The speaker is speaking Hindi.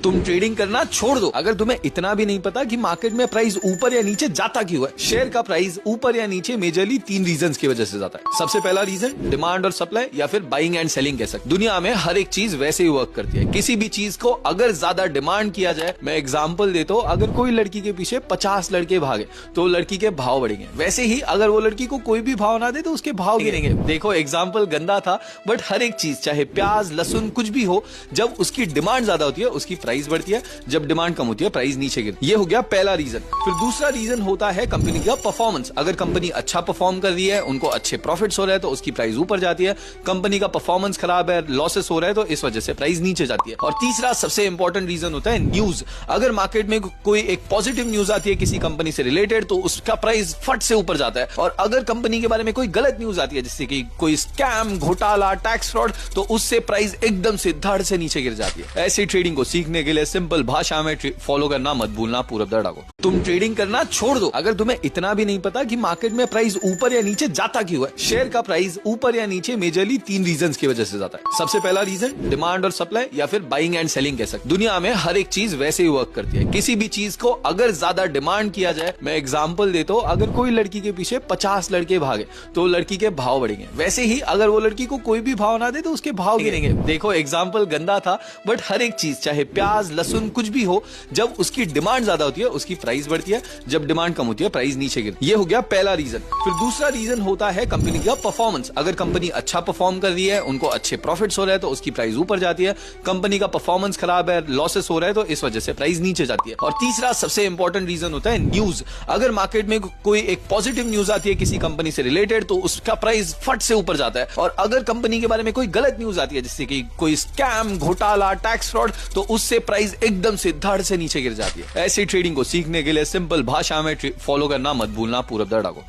तुम ट्रेडिंग करना छोड़ दो अगर तुम्हें इतना भी नहीं पता कि मार्केट में प्राइस ऊपर या नीचे जाता क्यों है। शेयर का प्राइस ऊपर या नीचे मेजरली 3 रीजंस की वजह से जाता है। सबसे पहला रीजन डिमांड और सप्लाई या फिर बाइंग एंड सेलिंग कह सकते। दुनिया में हर एक चीज वैसे ही वर्क करती है। किसी भी चीज को अगर ज्यादा डिमांड किया जाए, मैं एग्जांपल देता हूं, अगर कोई लड़की के पीछे 50 लड़के भागे तो लड़की के भाव बढ़ेंगे। वैसे ही अगर वो लड़की को कोई भी भाव ना दे तो उसके भाव गिरेंगे। देखो एग्जाम्पल गंदा था, बट हर एक चीज चाहे प्याज लहसुन कुछ भी हो, जब उसकी डिमांड ज्यादा होती है उसकी प्राइस बढ़ती है, जब डिमांड कम होती है प्राइस नीचे गिरती है। ये हो गया पहला रीजन। फिर दूसरा रीजन होता है कंपनी का परफॉर्मेंस। अगर कंपनी अच्छा परफॉर्म कर रही है, उनको अच्छे प्रॉफिट्स हो रहे हैं तो उसकी प्राइस ऊपर जाती है। कंपनी का परफॉर्मेंस खराब है, लॉसेस हो रहा है तो इस वजह से प्राइस नीचे जाती है। और तीसरा सबसे इंपॉर्टेंट रीजन होता है न्यूज। अगर मार्केट में कोई एक पॉजिटिव न्यूज आती है किसी कंपनी से रिलेटेड तो उसका प्राइस फट से ऊपर जाता है। और अगर कंपनी के बारे में कोई गलत न्यूज आती है, जैसे कि कोई स्कैम, घोटाला, टैक्स फ्रॉड, तो उससे प्राइस एकदम से धड़ से नीचे गिर जाती है। ऐसी ट्रेडिंग को सीखने के लिए सिंपल भाषा में फॉलो करना मत भूलना पूरब दर्डा को। तुम ट्रेडिंग करना छोड़ दो अगर तुम्हें इतना भी नहीं पता कि मार्केट में प्राइस ऊपर या नीचे जाता क्यों है। शेयर का प्राइस ऊपर या नीचे मेजरली 3 रीजंस की वजह से जाता है। सबसे पहला रीजन डिमांड और सप्लाई या फिर बाइंग एंड सेलिंग कह सकते। दुनिया में हर एक चीज वैसे ही वर्क करती है। किसी भी चीज को अगर ज्यादा डिमांड किया जाए, मैं एग्जांपल देता हूं, अगर कोई लड़की के पीछे 50 लड़के भागे तो लड़की के भाव बढ़ेंगे। वैसे ही अगर वो लड़की को कोई भी भाव ना दे तो उसके भाव गिरेंगे। देखो एग्जाम्पल गंदा था, बट हर एक चीज चाहे प्याज लहसुन कुछ भी हो, जब उसकी डिमांड ज्यादा होती है उसकी प्राइस बढ़ती है, जब डिमांड कम होती है प्राइस नीचे गिरती है। ये हो गया पहला रीजन। फिर दूसरा रीजन होता है कंपनी का परफॉर्मेंस। अगर कंपनी अच्छा परफॉर्म कर रही है, उनको अच्छे प्रॉफिट्स हो रहे हैं तो उसकी प्राइस ऊपर जाती है। कंपनी का परफॉर्मेंस खराब है, लॉसेस हो रहा है तो इस वजह से प्राइस नीचे जाती है। और तीसरा सबसे इंपॉर्टेंट रीजन होता है न्यूज। अगर मार्केट में कोई एक पॉजिटिव न्यूज आती है किसी कंपनी से रिलेटेड तो उसका प्राइस फट से ऊपर जाता है। और अगर कंपनी के बारे में कोई गलत न्यूज आती है, जैसे कि कोई स्कैम, घोटाला, टैक्स फ्रॉड, तो उससे प्राइस एकदम से धड़ से नीचे गिर जाती है। ऐसी ट्रेडिंग को सीखने के लिए सिंपल भाषा में फॉलो करना मत भूलना पूरब दर्डा को।